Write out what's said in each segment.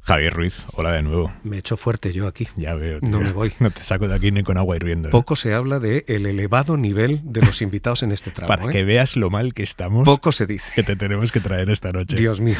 Javier Ruiz, hola de nuevo. Me echo fuerte yo aquí. Ya veo, tío. No me voy. No te saco de aquí ni con agua hirviendo. Poco se habla del elevado nivel de los invitados en este tramo. Para que veas lo mal que estamos. Poco se dice. Que te tenemos que traer esta noche. Dios mío.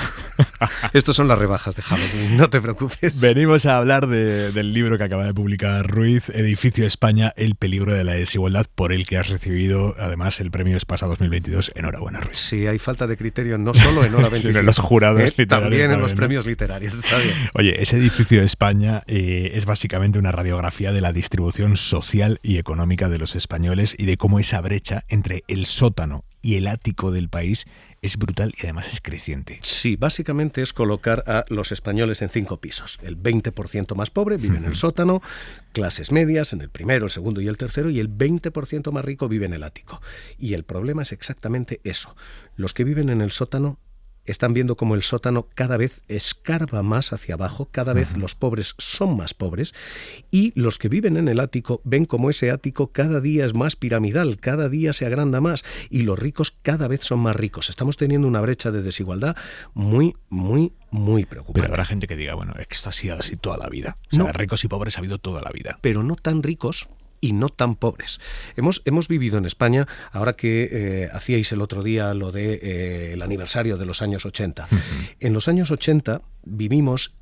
Estos son las rebajas de Halloween, no te preocupes. Venimos a hablar del libro que acaba de publicar Ruiz, Edificio España, el peligro de la desigualdad, por el que has recibido además el premio Espasa 2022. Enhorabuena, Ruiz. Sí, hay falta de criterio no solo en Hora 25, sino en los jurados literarios. También en los ¿no? premios literarios, está bien. Oye, ese Edificio España es básicamente una radiografía de la distribución social y económica de los españoles y de cómo esa brecha entre el sótano y el ático del país es brutal y además es creciente. Sí, básicamente es colocar a los españoles en 5 pisos. El 20% más pobre vive en el sótano, clases medias en el primero, el segundo y el tercero, y el 20% más rico vive en el ático. Y el problema es exactamente eso. Los que viven en el sótano están viendo cómo el sótano cada vez escarba más hacia abajo, cada vez los pobres son más pobres, y los que viven en el ático ven cómo ese ático cada día es más piramidal, cada día se agranda más, y los ricos cada vez son más ricos. Estamos teniendo una brecha de desigualdad muy preocupante. Pero habrá gente que diga, bueno, esto ha sido así toda la vida. O sea, No, ricos y pobres ha habido toda la vida. pero no tan ricos y no tan pobres. Hemos vivido en España, ahora que hacíais el otro día lo de el aniversario de los años 80. En los años 80 vivimos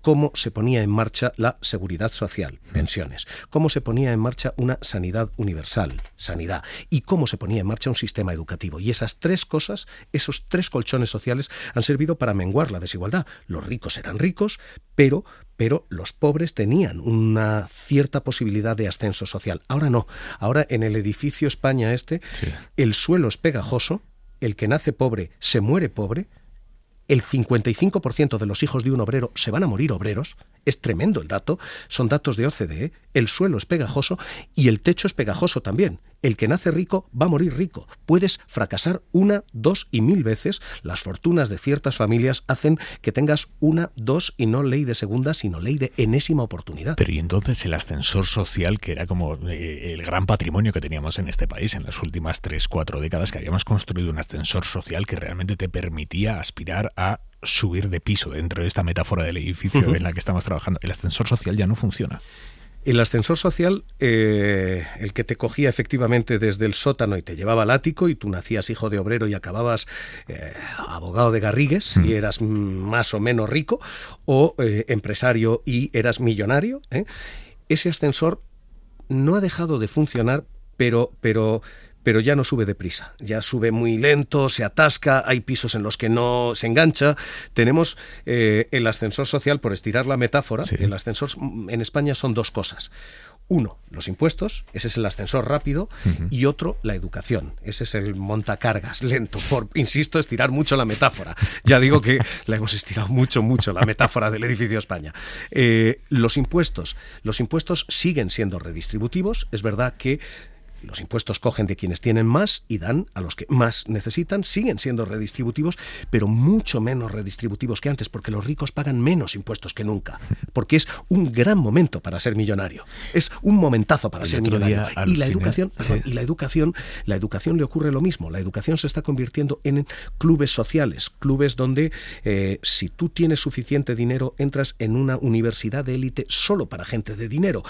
cómo se ponía en marcha la seguridad social, pensiones, cómo se ponía en marcha una sanidad universal, sanidad, y cómo se ponía en marcha un sistema educativo. Y esas tres cosas, esos tres colchones sociales han servido para menguar la desigualdad. Los ricos eran ricos, pero los pobres tenían una cierta posibilidad de ascenso social. Ahora no. Ahora en el edificio España el suelo es pegajoso, el que nace pobre se muere pobre, el 55% de los hijos de un obrero se van a morir obreros. Es tremendo el dato, son datos de OCDE, el suelo es pegajoso y el techo es pegajoso también. El que nace rico va a morir rico. Puedes fracasar 1, 2 y 1000 veces. Las fortunas de ciertas familias hacen que tengas 1, 2 y no ley de segunda, sino ley de enésima oportunidad. Pero y entonces el ascensor social, que era como el gran patrimonio que teníamos en este país en las últimas 3, 4 décadas, que habíamos construido un ascensor social que realmente te permitía aspirar a subir de piso dentro de esta metáfora del edificio en la que estamos trabajando. El ascensor social ya no funciona. El ascensor social, el que te cogía efectivamente desde el sótano y te llevaba al ático y tú nacías hijo de obrero y acababas abogado de Garrigues y eras más o menos rico, o empresario y eras millonario, ese ascensor no ha dejado de funcionar, pero ya no sube deprisa, ya sube muy lento, se atasca, hay pisos en los que no se engancha. Tenemos el ascensor social, por estirar la metáfora, el ascensor en España son 2 cosas. Uno, los impuestos, ese es el ascensor rápido, y otro, la educación. Ese es el montacargas lento, por, insisto, estirar mucho la metáfora. Ya digo que la hemos estirado mucho, la metáfora del edificio España. Los impuestos siguen siendo redistributivos. Es verdad que los impuestos cogen de quienes tienen más y dan a los que más necesitan, siguen siendo redistributivos, pero mucho menos redistributivos que antes, porque los ricos pagan menos impuestos que nunca, porque es un gran momento para ser millonario, es un momentazo para ser millonario. Y la educación, la educación le ocurre lo mismo. La educación se está convirtiendo en clubes sociales, clubes donde si tú tienes suficiente dinero, entras en una universidad de élite solo para gente de dinero,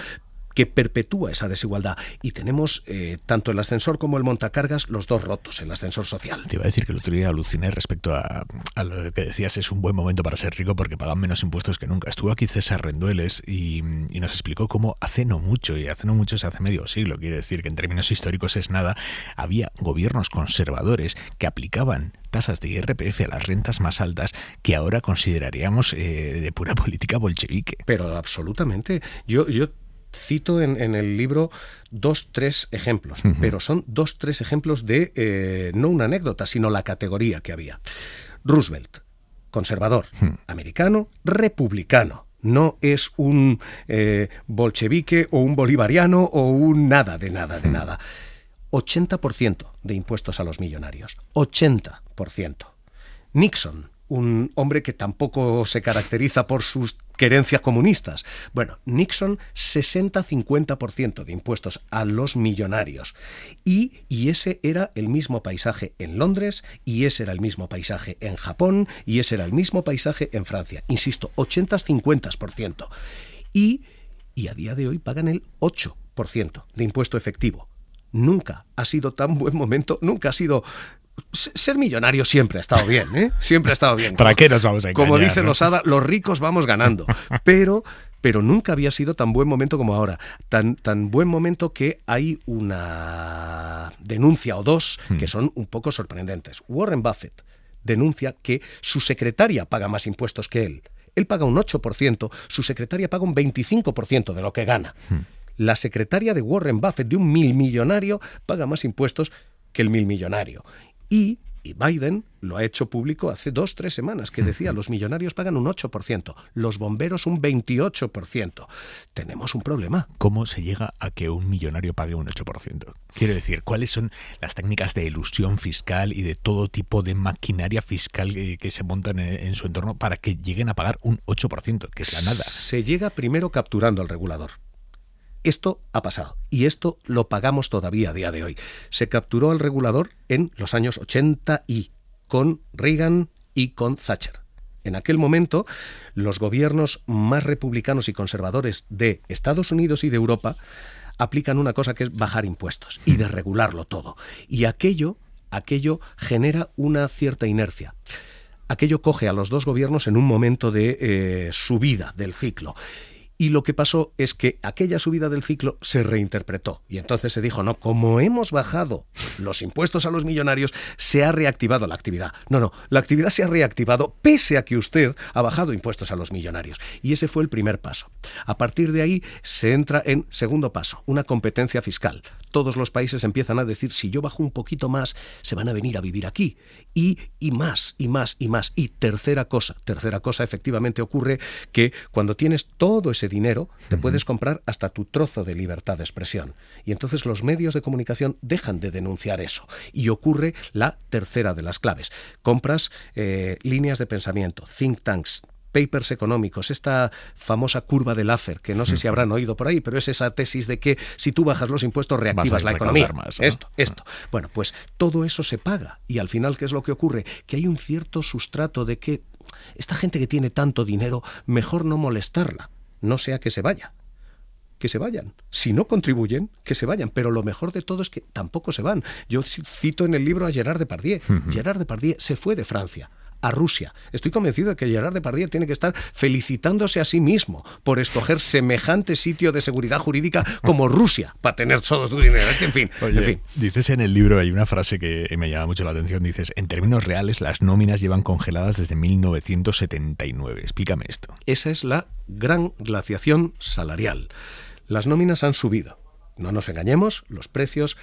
que perpetúa esa desigualdad. Y tenemos tanto el ascensor como el montacargas, los dos rotos, el ascensor social. Te iba a decir que el otro día aluciné respecto a lo que decías, es un buen momento para ser rico porque pagan menos impuestos que nunca. Estuvo aquí César Rendueles y nos explicó cómo hace no mucho se hace medio siglo, quiere decir que en términos históricos es nada, había gobiernos conservadores que aplicaban tasas de IRPF a las rentas más altas que ahora consideraríamos de pura política bolchevique. Pero absolutamente. Yo cito en el libro 2, 3 ejemplos, pero son 2, 3 ejemplos de no una anécdota, sino la categoría que había. Roosevelt, conservador, americano, republicano. No es un bolchevique o un bolivariano o un nada. 80% de impuestos a los millonarios. 80%. Nixon, un hombre que tampoco se caracteriza por sus querencias comunistas. Bueno, Nixon 60-50% de impuestos a los millonarios. Y ese era el mismo paisaje en Londres, y ese era el mismo paisaje en Japón, y ese era el mismo paisaje en Francia. Insisto, 80-50%. Y a día de hoy pagan el 8% de impuesto efectivo. Nunca ha sido tan buen momento, nunca ha sido... Ser millonario siempre ha estado bien, ¿eh? Siempre ha estado bien. ¿Para qué nos vamos a engañar? Como dice Losada, los ricos vamos ganando. Pero nunca había sido tan buen momento como ahora. Tan buen momento que hay una denuncia o dos que son un poco sorprendentes. Warren Buffett denuncia que su secretaria paga más impuestos que él. Él paga un 8%, su secretaria paga un 25% de lo que gana. La secretaria de Warren Buffett, de un milmillonario, paga más impuestos que el milmillonario. Y Biden lo ha hecho público hace 2-3 semanas, que decía, los millonarios pagan un 8%, los bomberos un 28%. Tenemos un problema. ¿Cómo se llega a que un millonario pague un 8%? Quiero decir, ¿cuáles son las técnicas de elusión fiscal y de todo tipo de maquinaria fiscal que se montan en su entorno para que lleguen a pagar un 8%, que es la nada? Se llega primero capturando al regulador. Esto ha pasado y esto lo pagamos todavía a día de hoy. Se capturó al regulador en los años 80 y con Reagan y con Thatcher. En aquel momento, los gobiernos más republicanos y conservadores de Estados Unidos y de Europa aplican una cosa que es bajar impuestos y desregularlo todo. Y aquello genera una cierta inercia. Aquello coge a los dos gobiernos en un momento de subida del ciclo. Y lo que pasó es que aquella subida del ciclo se reinterpretó. Y entonces se dijo, no, como hemos bajado los impuestos a los millonarios, se ha reactivado la actividad. No, la actividad se ha reactivado pese a que usted ha bajado impuestos a los millonarios. Y ese fue el primer paso. A partir de ahí se entra en segundo paso, una competencia fiscal. Todos los países empiezan a decir, si yo bajo un poquito más, se van a venir a vivir aquí. Y más, y más, y más. Y tercera cosa, efectivamente ocurre que cuando tienes todo ese dinero, te puedes comprar hasta tu trozo de libertad de expresión. Y entonces los medios de comunicación dejan de denunciar eso. Y ocurre la tercera de las claves. Compras líneas de pensamiento, think tanks, papers económicos, esta famosa curva de Laffer, que no sé si habrán oído por ahí, pero es esa tesis de que si tú bajas los impuestos reactivas la economía. Más, ¿no? Esto. Bueno, pues todo eso se paga. Y al final, ¿qué es lo que ocurre? Que hay un cierto sustrato de que esta gente que tiene tanto dinero, mejor no molestarla. No sea que se vaya. Que se vayan. Si no contribuyen, que se vayan. Pero lo mejor de todo es que tampoco se van. Yo cito en el libro a Gerard Depardieu. Gerard Depardieu se fue de Francia a Rusia. Estoy convencido de que Gerard Depardieu tiene que estar felicitándose a sí mismo por escoger semejante sitio de seguridad jurídica como Rusia para tener todo su dinero. En fin. Dices en el libro, hay una frase que me llama mucho la atención, dices, en términos reales, las nóminas llevan congeladas desde 1979. Explícame esto. Esa es la gran glaciación salarial. Las nóminas han subido. No nos engañemos, los precios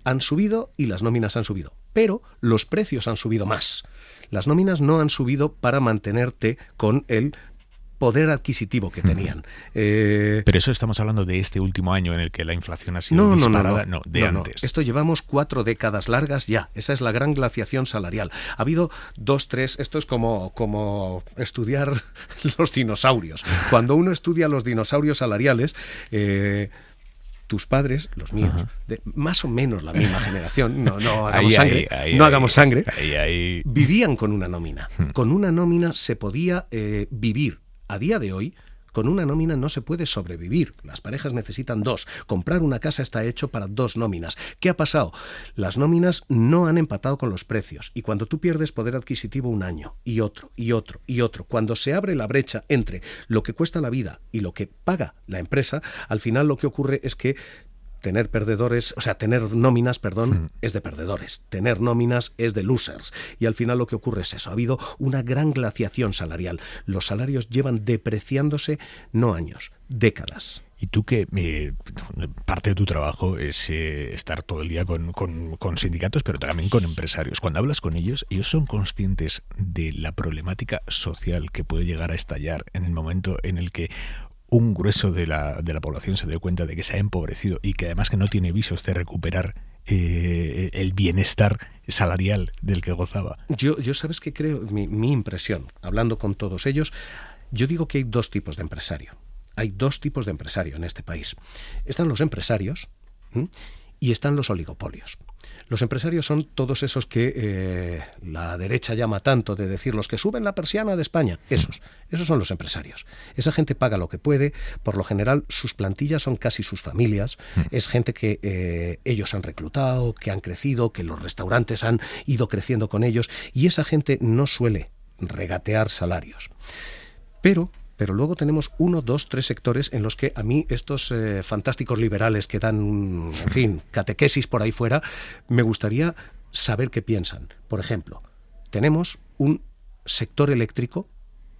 han subido y las nóminas han subido. Pero los precios han subido más. Las nóminas no han subido para mantenerte con el poder adquisitivo que tenían. Pero eso estamos hablando de este último año en el que la inflación ha sido disparada. No, antes. Esto llevamos 4 décadas largas ya. Esa es la gran glaciación salarial. Ha habido 2, 3... Esto es como estudiar los dinosaurios. Cuando uno estudia los dinosaurios salariales... tus padres, los míos, de más o menos la misma generación, no hagamos sangre, vivían con una nómina. Con una nómina se podía vivir. A día de hoy, con una nómina no se puede sobrevivir. Las parejas necesitan 2. Comprar una casa está hecho para 2 nóminas. ¿Qué ha pasado? Las nóminas no han empatado con los precios. Y cuando tú pierdes poder adquisitivo un año, y otro, cuando se abre la brecha entre lo que cuesta la vida y lo que paga la empresa, al final lo que ocurre es que tener nóminas, es de perdedores. Tener nóminas es de losers. Y al final lo que ocurre es eso. Ha habido una gran glaciación salarial. Los salarios llevan depreciándose no años, décadas. Y tú que parte de tu trabajo es estar todo el día con sindicatos, pero también con empresarios. Cuando hablas con ellos, ellos son conscientes de la problemática social que puede llegar a estallar en el momento en el que un grueso de la población se dé cuenta de que se ha empobrecido y que además que no tiene visos de recuperar el bienestar salarial del que gozaba. Yo ¿sabes qué creo? Mi impresión, hablando con todos ellos, Yo digo que hay dos tipos de empresario. Hay dos tipos de empresario en este país. Están los empresarios, ¿m?, y están los oligopolios. Los empresarios son todos esos que la derecha llama tanto de decir los que suben la persiana de España. Esos son los empresarios. Esa gente paga lo que puede. Por lo general, sus plantillas son casi sus familias. Es gente que ellos han reclutado, que han crecido, que los restaurantes han ido creciendo con ellos. Y esa gente no suele regatear salarios. Pero luego tenemos 1, 2, 3 sectores en los que a mí estos fantásticos liberales que dan, en fin, catequesis por ahí fuera, me gustaría saber qué piensan. Por ejemplo, tenemos un sector eléctrico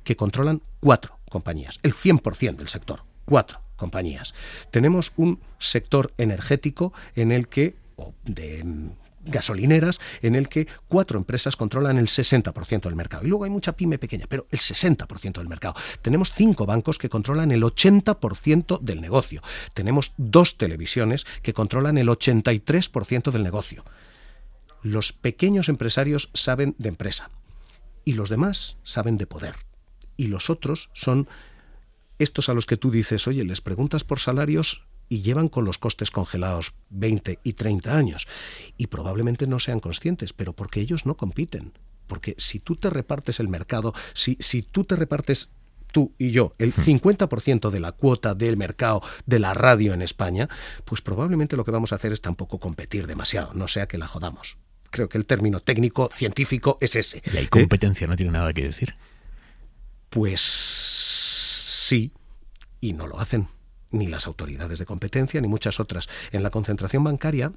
que controlan 4 compañías, el 100% del sector, 4 compañías. Tenemos un sector energético en el que, de gasolineras, en el que 4 empresas controlan el 60% del mercado. Y luego hay mucha pyme pequeña, pero el 60% del mercado. Tenemos 5 bancos que controlan el 80% del negocio. Tenemos 2 televisiones que controlan el 83% del negocio. Los pequeños empresarios saben de empresa y los demás saben de poder. Y los otros son estos a los que tú dices, oye, les preguntas por salarios y llevan con los costes congelados 20 y 30 años. Y probablemente no sean conscientes, pero porque ellos no compiten. Porque si tú te repartes el mercado, si tú te repartes, tú y yo, el 50% de la cuota del mercado de la radio en España, pues probablemente lo que vamos a hacer es tampoco competir demasiado, no sea que la jodamos. Creo que el término técnico, científico, es ese. ¿Y hay competencia? ¿No tiene nada que decir? Pues sí, y no lo hacen. Ni las autoridades de competencia, ni muchas otras. En la concentración bancaria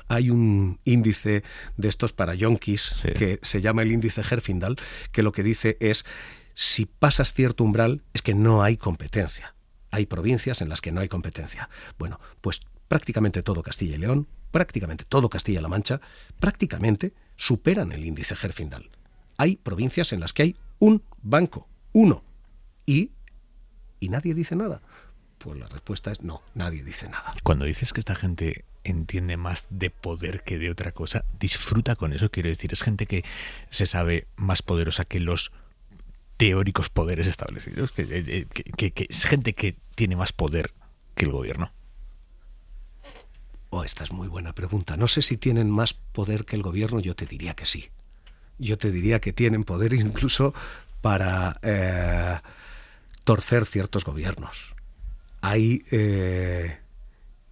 hay un índice de estos para yonkis, sí, que se llama el índice Herfindahl, que lo que dice es, si pasas cierto umbral, es que no hay competencia. Hay provincias en las que no hay competencia. Bueno, pues prácticamente todo Castilla y León, prácticamente todo Castilla-La Mancha, prácticamente superan el índice Herfindahl. Hay provincias en las que hay un banco, uno, y nadie dice nada. Pues la respuesta es no, nadie dice nada. Cuando dices que esta gente entiende más de poder que de otra cosa, disfruta con eso, quiero decir, es gente que se sabe más poderosa que los teóricos poderes establecidos, que es gente que tiene más poder que el gobierno. Esta es muy buena pregunta. No sé si tienen más poder que el gobierno, yo te diría que sí. Yo te diría que tienen poder incluso para torcer ciertos gobiernos. Hay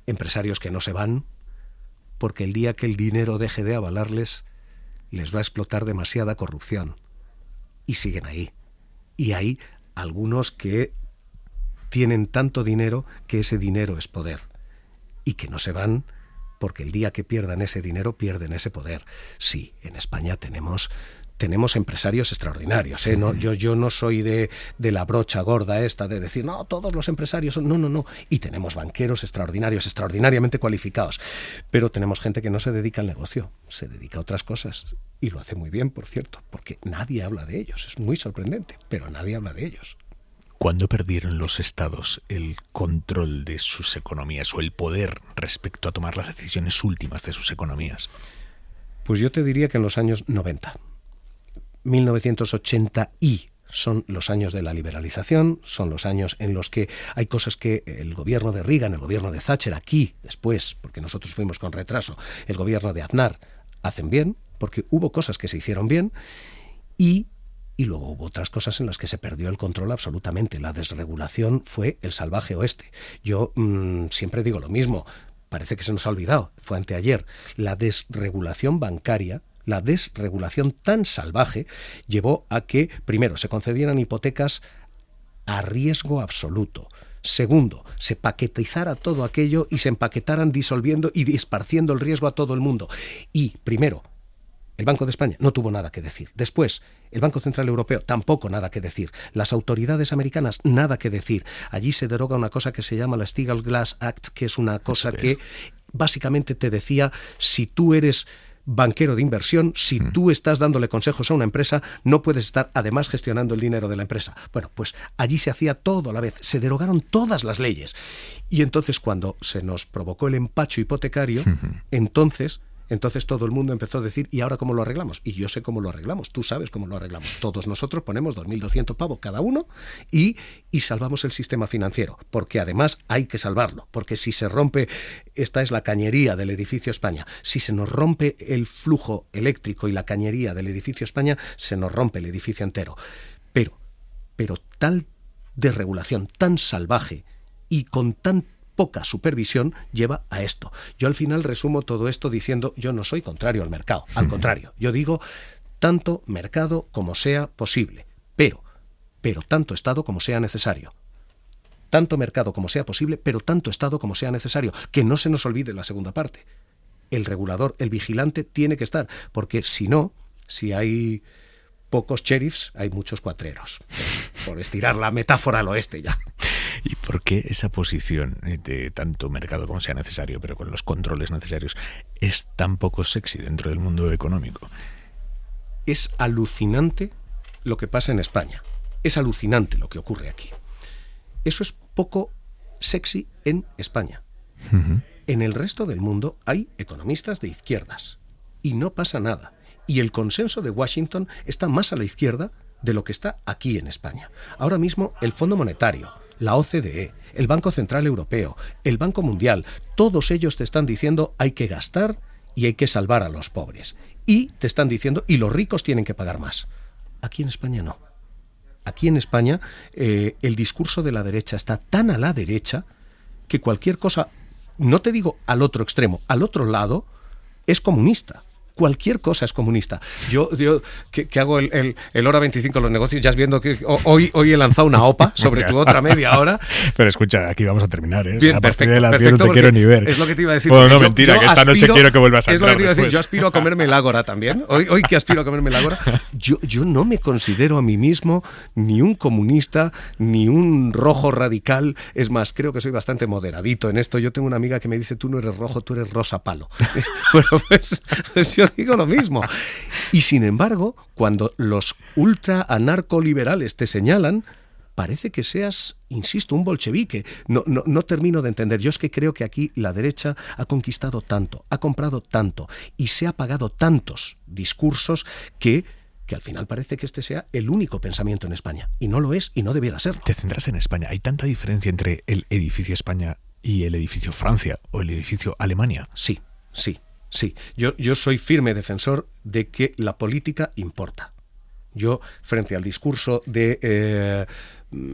empresarios que no se van porque el día que el dinero deje de avalarles, les va a explotar demasiada corrupción. Y siguen ahí. Y hay algunos que tienen tanto dinero que ese dinero es poder. Y que no se van porque el día que pierdan ese dinero, pierden ese poder. Sí, en España tenemos empresarios extraordinarios, ¿eh? No, yo no soy de la brocha gorda esta de decir, no, todos los empresarios son... No. Y tenemos banqueros extraordinarios, extraordinariamente cualificados. Pero tenemos gente que no se dedica al negocio, se dedica a otras cosas. Y lo hace muy bien, por cierto, porque nadie habla de ellos. Es muy sorprendente, pero nadie habla de ellos. ¿Cuándo perdieron los estados el control de sus economías o el poder respecto a tomar las decisiones últimas de sus economías? Pues yo te diría que en los años 90. 1980 y son los años de la liberalización, son los años en los que hay cosas que el gobierno de Reagan, el gobierno de Thatcher, aquí después, porque nosotros fuimos con retraso, el gobierno de Aznar, hacen bien, porque hubo cosas que se hicieron bien y luego hubo otras cosas en las que se perdió el control absolutamente. La desregulación fue el salvaje oeste. Yo siempre digo lo mismo, parece que se nos ha olvidado, fue anteayer. La desregulación bancaria, la desregulación tan salvaje llevó a que, primero, se concedieran hipotecas a riesgo absoluto. Segundo, se paquetizara todo aquello y se empaquetaran disolviendo y esparciendo el riesgo a todo el mundo. Y, primero, el Banco de España no tuvo nada que decir. Después, el Banco Central Europeo tampoco nada que decir. Las autoridades americanas nada que decir. Allí se deroga una cosa que se llama la Steagall-Glass Act, que es una cosa que básicamente te decía, si tú eres banquero de inversión, si tú estás dándole consejos a una empresa, no puedes estar además gestionando el dinero de la empresa. Bueno, pues allí se hacía todo a la vez, se derogaron todas las leyes. Y entonces cuando se nos provocó el empacho hipotecario, entonces Entonces todo el mundo empezó a decir, ¿y ahora cómo lo arreglamos? Y yo sé cómo lo arreglamos, tú sabes cómo lo arreglamos. Todos nosotros ponemos 2.200 pavos cada uno y salvamos el sistema financiero, porque además hay que salvarlo, porque si se rompe, esta es la cañería del edificio España, si se nos rompe el flujo eléctrico y la cañería del edificio España, se nos rompe el edificio entero. Pero tal desregulación, tan salvaje y con tan poca supervisión lleva a esto. Yo al final resumo todo esto diciendo, yo no soy contrario al mercado, al contrario, yo digo tanto mercado como sea posible, pero tanto Estado como sea necesario. Tanto mercado como sea posible, pero tanto Estado como sea necesario. Que no se nos olvide la segunda parte. El regulador, el vigilante tiene que estar, porque si no, si hay pocos sheriffs, hay muchos cuatreros. Por estirar la metáfora al oeste ya. ¿Y por qué esa posición de tanto mercado como sea necesario, pero con los controles necesarios, es tan poco sexy dentro del mundo económico? Es alucinante lo que pasa en España. Es alucinante lo que ocurre aquí. Eso es poco sexy en España. Uh-huh. En el resto del mundo hay economistas de izquierdas y no pasa nada. Y el consenso de Washington está más a la izquierda de lo que está aquí en España. Ahora mismo el Fondo Monetario, la OCDE, el Banco Central Europeo, el Banco Mundial, todos ellos te están diciendo hay que gastar y hay que salvar a los pobres. Y te están diciendo, y los ricos tienen que pagar más. Aquí en España no. Aquí en España el discurso de la derecha está tan a la derecha que cualquier cosa, no te digo al otro extremo, al otro lado, es comunista. Cualquier cosa es comunista. Yo que hago el hora 25 de los negocios, ya has viendo que hoy he lanzado una OPA sobre tu otra media hora. Pero escucha, aquí vamos a terminar, ¿eh? Bien, a partir perfecto, de las 10 perfecto, no te quiero ni ver. Es lo que te iba a decir. Bueno, no, mentira, que esta noche quiero que vuelvas a entrar. Es lo que te iba a decir, después. yo aspiro a comerme el ágora también. Hoy que aspiro a comerme el ágora. Yo no me considero a mí mismo ni un comunista, ni un rojo radical. Es más, creo que soy bastante moderadito en esto. Yo tengo una amiga que me dice, tú no eres rojo, tú eres rosa palo. Bueno, pues yo digo lo mismo. Y sin embargo, cuando los ultra anarcoliberales te señalan, parece que seas, insisto, un bolchevique. No termino de entender. Yo es que creo que aquí la derecha ha conquistado tanto, ha comprado tanto y se ha pagado tantos discursos que al final parece que este sea el único pensamiento en España. Y no lo es y no debiera serlo. Te centras en España. ¿Hay tanta diferencia entre el edificio España y el edificio Francia o el edificio Alemania? Sí. Yo soy firme defensor de que la política importa. Yo, frente al discurso de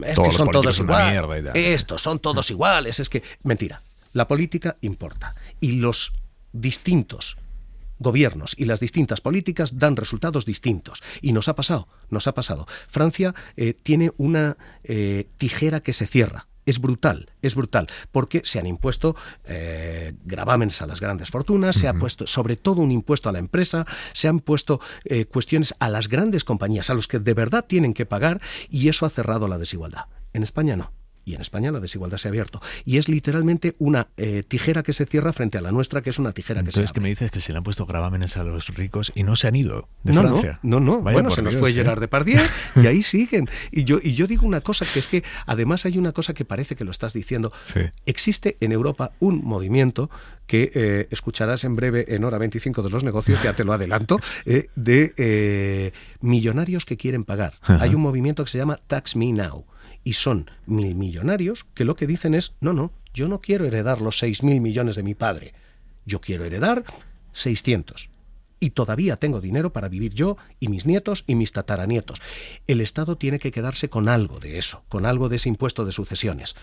es todos que son todos iguales, estos son todos iguales, es que mentira. La política importa y los distintos gobiernos y las distintas políticas dan resultados distintos. Y nos ha pasado. Francia tiene una tijera que se cierra. Es brutal, porque se han impuesto gravámenes a las grandes fortunas, se ha puesto sobre todo un impuesto a la empresa, se han puesto cuestiones a las grandes compañías, a los que de verdad tienen que pagar, y eso ha cerrado la desigualdad. En España no. Y en España la desigualdad se ha abierto. Y es literalmente una tijera que se cierra frente a la nuestra, que es una tijera que se abre. Entonces, ¿qué me dices? Que se le han puesto gravámenes a los ricos y no se han ido de Francia. No. Vaya, Bueno, se nos fue Gerard Depardieu y ahí siguen. Y yo digo una cosa, que es que además hay una cosa que parece que lo estás diciendo. Sí. Existe en Europa un movimiento que escucharás en breve en hora 25 de los negocios, ya te lo adelanto, de millonarios que quieren pagar. Ajá. Hay un movimiento que se llama Tax Me Now. Y son 1.000 millonarios que lo que dicen es, no, yo no quiero heredar los 6.000 millones de mi padre. Yo quiero heredar 600. Y todavía tengo dinero para vivir yo y mis nietos y mis tataranietos. El Estado tiene que quedarse con algo de eso, con algo de ese impuesto de sucesiones.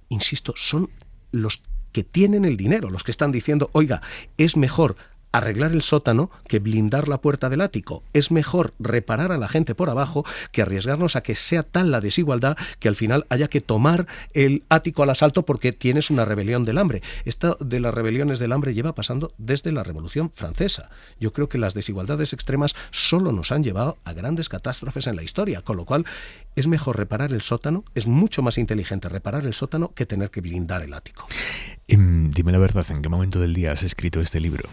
Insisto, son los que tienen el dinero, los que están diciendo, oiga, es mejor arreglar el sótano que blindar la puerta del ático. Es mejor reparar a la gente por abajo que arriesgarnos a que sea tal la desigualdad que al final haya que tomar el ático al asalto porque tienes una rebelión del hambre. Esta de las rebeliones del hambre lleva pasando desde la Revolución Francesa. Yo creo que las desigualdades extremas solo nos han llevado a grandes catástrofes en la historia, con lo cual es mejor reparar el sótano, es mucho más inteligente reparar el sótano que tener que blindar el ático. Dime la verdad, ¿en qué momento del día has escrito este libro?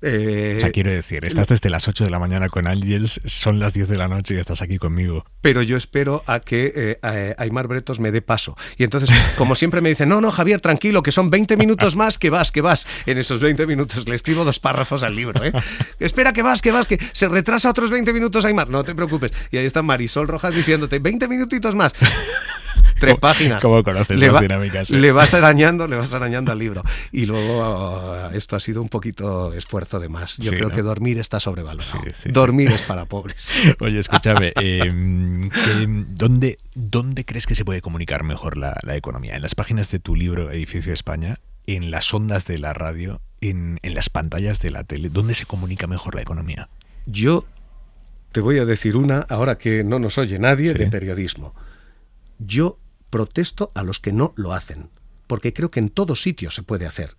O sea, quiero decir, estás desde las 8 de la mañana con Ángels, son las 10 de la noche y estás aquí conmigo. Pero yo espero a que Aimar Bretos me dé paso. Y entonces, como siempre me dicen, no, Javier, tranquilo, que son 20 minutos más, que vas. En esos 20 minutos le escribo 2 párrafos al libro, ¿eh? Espera, que vas, que se retrasa otros 20 minutos, Aimar. No te preocupes. Y ahí está Marisol Rojas diciéndote, 20 minutitos más. 3 páginas. ¿Cómo conoces las dinámicas? Le vas arañando al libro. Y luego esto ha sido un poquito esfuerzo de más. Yo creo que dormir está sobrevalorado. Dormir es para pobres. Oye, escúchame, ¿dónde crees que se puede comunicar mejor la economía? ¿En las páginas de tu libro Edificio España? ¿En las ondas de la radio? ¿En las pantallas de la tele? ¿Dónde se comunica mejor la economía? Yo te voy a decir una, ahora que no nos oye nadie, de periodismo. Yo protesto a los que no lo hacen, porque creo que en todos sitios se puede hacer.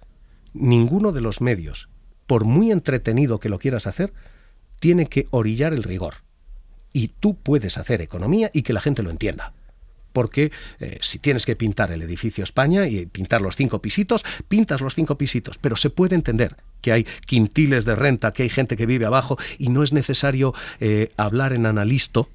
Ninguno de los medios, por muy entretenido que lo quieras hacer, tiene que orillar el rigor. Y tú puedes hacer economía y que la gente lo entienda. Porque si tienes que pintar el Edificio España y pintar los 5 pisitos, pintas los 5 pisitos, pero se puede entender que hay quintiles de renta, que hay gente que vive abajo y no es necesario hablar en analisto,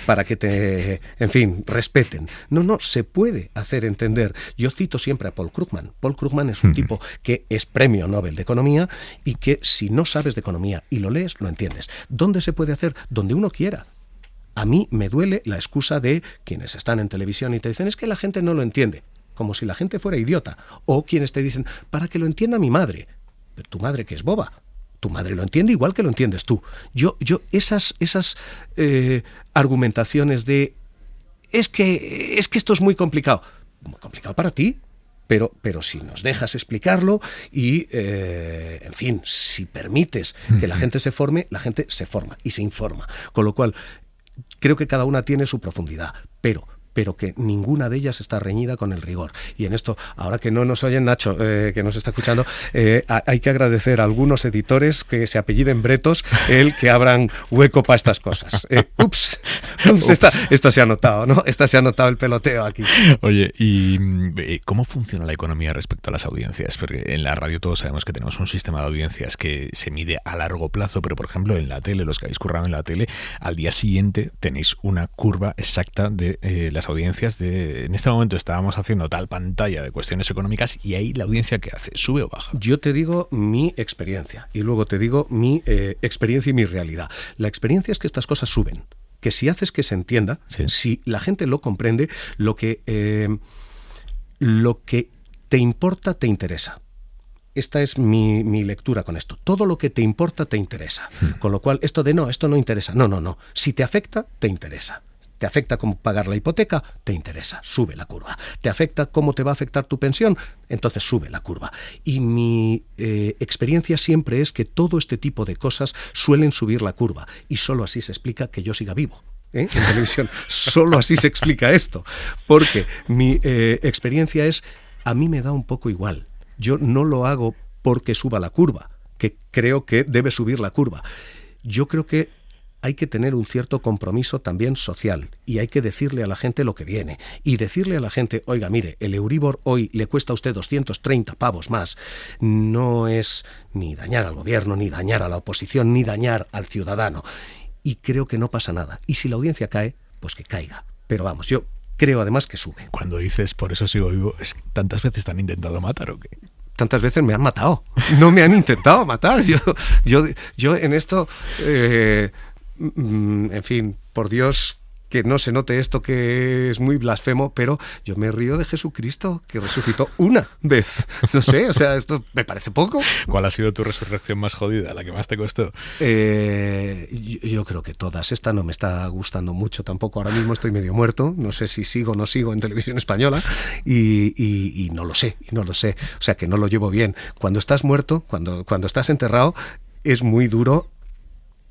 para que te, en fin, respeten. No, se puede hacer entender. Yo cito siempre a Paul Krugman. Paul Krugman es un tipo que es premio Nobel de Economía y que si no sabes de economía y lo lees, lo entiendes. ¿Dónde se puede hacer? Donde uno quiera. A mí me duele la excusa de quienes están en televisión y te dicen es que la gente no lo entiende, como si la gente fuera idiota. O quienes te dicen, para que lo entienda mi madre. Pero tu madre que es boba. Tu madre lo entiende igual que lo entiendes tú. Esas argumentaciones de es que esto es muy complicado. Muy complicado para ti, pero si nos dejas explicarlo y, en fin, si permites que la gente se forme, la gente se forma y se informa. Con lo cual, creo que cada una tiene su profundidad, pero que ninguna de ellas está reñida con el rigor. Y en esto, ahora que no nos oyen, Nacho, que nos está escuchando, hay que agradecer a algunos editores que se apelliden Bretos el que abran hueco para estas cosas. Ups. Esta se ha notado, ¿no? Esta se ha notado el peloteo aquí. Oye, ¿y cómo funciona la economía respecto a las audiencias? Porque en la radio todos sabemos que tenemos un sistema de audiencias que se mide a largo plazo, pero por ejemplo en la tele, los que habéis currado en la tele, al día siguiente tenéis una curva exacta de las audiencias en este momento estábamos haciendo tal pantalla de cuestiones económicas y ahí la audiencia ¿qué hace? ¿Sube o baja? Yo te digo mi experiencia y luego te digo mi experiencia y mi realidad. La experiencia es que estas cosas suben, que si haces que se entienda, si la gente lo comprende, lo que te importa te interesa. Esta es mi lectura con esto. Todo lo que te importa te interesa. Con lo cual, esto no interesa. No. Si te afecta, te interesa. ¿Te afecta cómo pagar la hipoteca? Te interesa, sube la curva. ¿Te afecta cómo te va a afectar tu pensión? Entonces sube la curva. Y mi experiencia siempre es que todo este tipo de cosas suelen subir la curva. Y solo así se explica que yo siga vivo. En televisión. Solo así se explica esto. Porque mi experiencia es, a mí me da un poco igual. Yo no lo hago porque suba la curva, que creo que debe subir la curva. Yo creo que hay que tener un cierto compromiso también social y hay que decirle a la gente lo que viene y decirle a la gente, oiga, mire, el Euribor hoy le cuesta a usted 230 pavos más. No es ni dañar al gobierno, ni dañar a la oposición, ni dañar al ciudadano. Y creo que no pasa nada. Y si la audiencia cae, pues que caiga. Pero vamos, yo creo además que sube. Cuando dices por eso sigo vivo, ¿tantas veces te han intentado matar o qué? Tantas veces me han matado. No me han intentado matar. Yo en esto... en fin, por Dios, que no se note esto que es muy blasfemo, pero yo me río de Jesucristo, que resucitó una vez. No sé, o sea, esto me parece poco. ¿Cuál ha sido tu resurrección más jodida, la que más te costó? Yo creo que todas. Esta no me está gustando mucho tampoco. Ahora mismo estoy medio muerto. No sé si sigo o no sigo en televisión española y no lo sé, O sea, que no lo llevo bien. Cuando estás muerto, cuando estás enterrado, es muy duro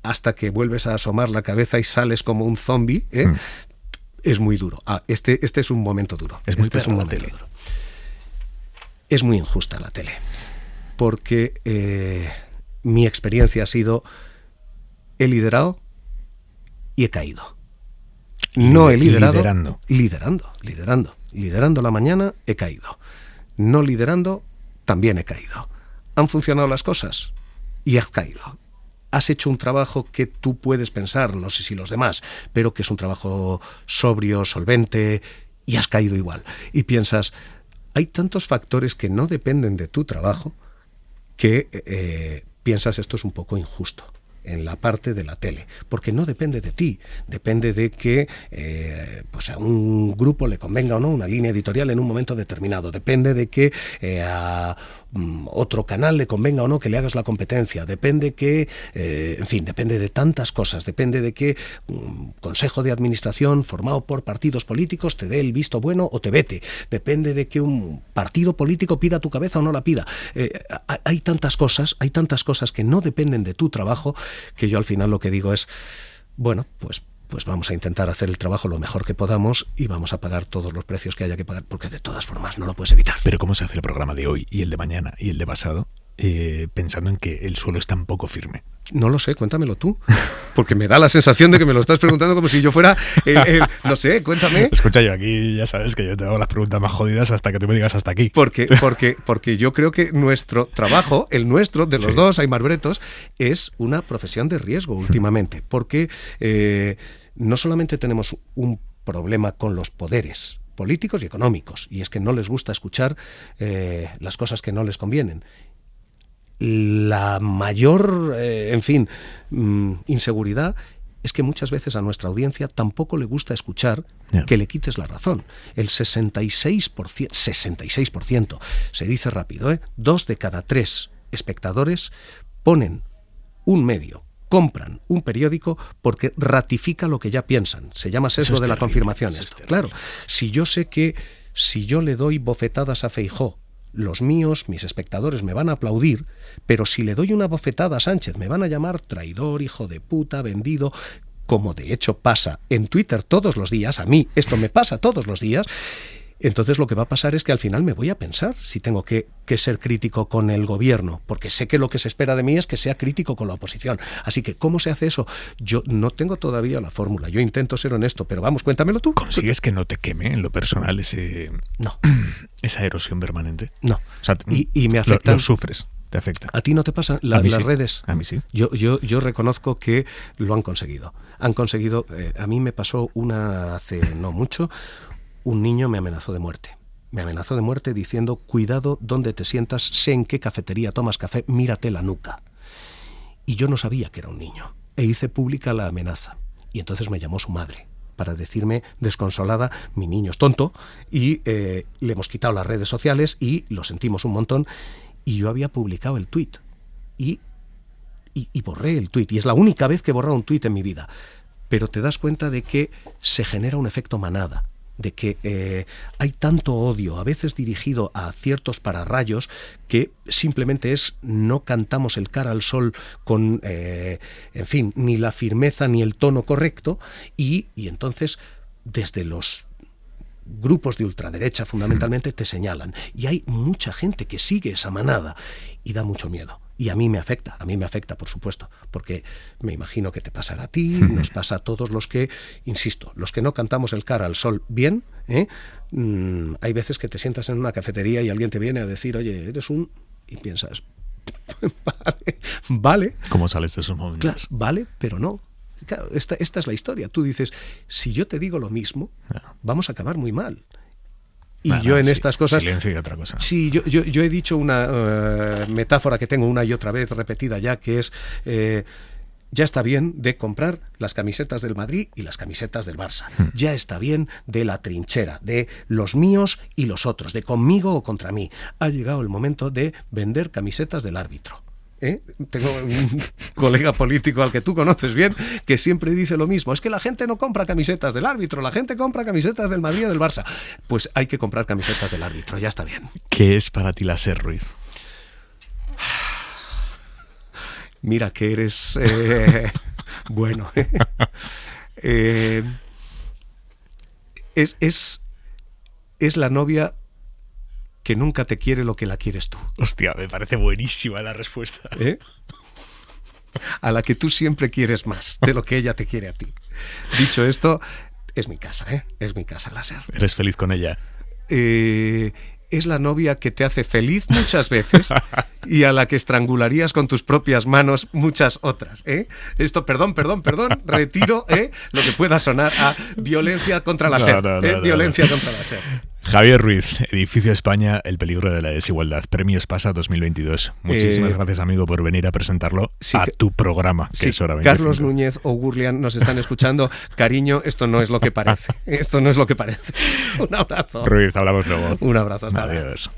hasta que vuelves a asomar la cabeza y sales como un zombie, es muy duro. Este es un momento duro. Es muy perro la tele. Duro. Es muy injusta la tele, porque mi experiencia ha sido, he liderado y he caído. No he liderado. Liderando la mañana, he caído. No liderando, también he caído. ¿Han funcionado las cosas? y has caído. Has hecho un trabajo que tú puedes pensar, no sé si los demás, pero que es un trabajo sobrio, solvente, y has caído igual. Y piensas, hay tantos factores que no dependen de tu trabajo que piensas esto es un poco injusto en la parte de la tele, porque no depende de ti, depende de que pues a un grupo le convenga o no una línea editorial en un momento determinado, depende de que a otro canal le convenga o no que le hagas la competencia, depende que, en fin, depende de tantas cosas, depende de que un consejo de administración formado por partidos políticos te dé el visto bueno o te vete, depende de que un partido político pida tu cabeza o no la pida. Hay tantas cosas que no dependen de tu trabajo, que yo al final lo que digo es, bueno, pues vamos a intentar hacer el trabajo lo mejor que podamos y vamos a pagar todos los precios que haya que pagar, porque de todas formas no lo puedes evitar. Pero ¿cómo se hace el programa de hoy y el de mañana y el de pasado pensando en que el suelo es tan poco firme? No lo sé, cuéntamelo tú, porque me da la sensación de que me lo estás preguntando como si yo fuera no sé, cuéntame. Escucha, yo aquí ya sabes que yo te hago las preguntas más jodidas hasta que tú me digas hasta aquí. Porque yo creo que nuestro trabajo, el nuestro, de los dos, Aimar Bretos, es una profesión de riesgo últimamente, porque no solamente tenemos un problema con los poderes políticos y económicos, y es que no les gusta escuchar las cosas que no les convienen. La mayor, inseguridad es que muchas veces a nuestra audiencia tampoco le gusta escuchar que le quites la razón. El 66%, se dice rápido, 2 de cada 3 espectadores ponen un medio, compran un periódico porque ratifica lo que ya piensan. Se llama sesgo de la confirmación esto. Claro, si yo sé que si yo le doy bofetadas a Feijóo, los míos, mis espectadores, me van a aplaudir, pero si le doy una bofetada a Sánchez, me van a llamar traidor, hijo de puta, vendido, como de hecho pasa en Twitter todos los días, a mí esto me pasa todos los días. Entonces lo que va a pasar es que al final me voy a pensar si tengo que ser crítico con el gobierno, porque sé que lo que se espera de mí es que sea crítico con la oposición. Así que, ¿cómo se hace eso? Yo no tengo todavía la fórmula, yo intento ser honesto, pero vamos, cuéntamelo tú. ¿Consigues que no te queme en lo personal no. esa erosión permanente? No. O sea, y me afecta. Lo sufres, te afecta. ¿A ti no te pasa? Las sí. redes. A mí sí. Yo reconozco que lo han conseguido. A mí me pasó hace no mucho. Un niño me amenazó de muerte. Me amenazó de muerte diciendo, cuidado donde te sientas, sé en qué cafetería tomas café, mírate la nuca. Y yo no sabía que era un niño. E hice pública la amenaza. Y entonces me llamó su madre para decirme, desconsolada, mi niño es tonto, y le hemos quitado las redes sociales y lo sentimos un montón. Y yo había publicado el tuit. Y borré el tuit. Y es la única vez que he borrado un tuit en mi vida. Pero te das cuenta de que se genera un efecto manada, de que hay tanto odio, a veces dirigido a ciertos pararrayos, que simplemente no cantamos el cara al sol con, ni la firmeza ni el tono correcto, y entonces desde los grupos de ultraderecha fundamentalmente te señalan. Y hay mucha gente que sigue esa manada y da mucho miedo. Y a mí me afecta, por supuesto, porque me imagino que te pasará a ti, nos pasa a todos los que, insisto, los que no cantamos el cara al sol bien, hay veces que te sientas en una cafetería y alguien te viene a decir, oye, eres un... y piensas, vale. ¿Cómo sales de esos momentos? Claro, vale, pero no. Claro, esta es la historia. Tú dices, si yo te digo lo mismo, vamos a acabar muy mal. Y yo en estas cosas... Silencio y otra cosa. Sí, yo he dicho una metáfora que tengo una y otra vez repetida ya, que es... ya está bien de comprar las camisetas del Madrid y las camisetas del Barça. Ya está bien de la trinchera, de los míos y los otros, de conmigo o contra mí. Ha llegado el momento de vender camisetas del árbitro. Tengo un colega político al que tú conoces bien que siempre dice lo mismo, es que la gente no compra camisetas del árbitro, la gente compra camisetas del Madrid o del Barça. Pues hay que comprar camisetas del árbitro, ya está bien. ¿Qué es para ti la SER, Ruiz? Mira que eres bueno. Es la novia que nunca te quiere lo que la quieres tú. Hostia, me parece buenísima la respuesta. A la que tú siempre quieres más de lo que ella te quiere a ti. Dicho esto, es mi casa, es mi casa la SER. ¿Eres feliz con ella? es la novia que te hace feliz muchas veces y a la que estrangularías con tus propias manos muchas otras. Esto, perdón, retiro lo que pueda sonar a violencia contra la SER. Violencia contra la SER. Javier Ruiz, Edificio España, el peligro de la desigualdad. Premios PASA 2022. Muchísimas gracias, amigo, por venir a presentarlo a tu programa, que es Hora 25. Carlos Núñez o Gurlian nos están escuchando. Cariño, esto no es lo que parece. Esto no es lo que parece. Un abrazo. Ruiz, hablamos luego. Un abrazo. Hasta Adiós.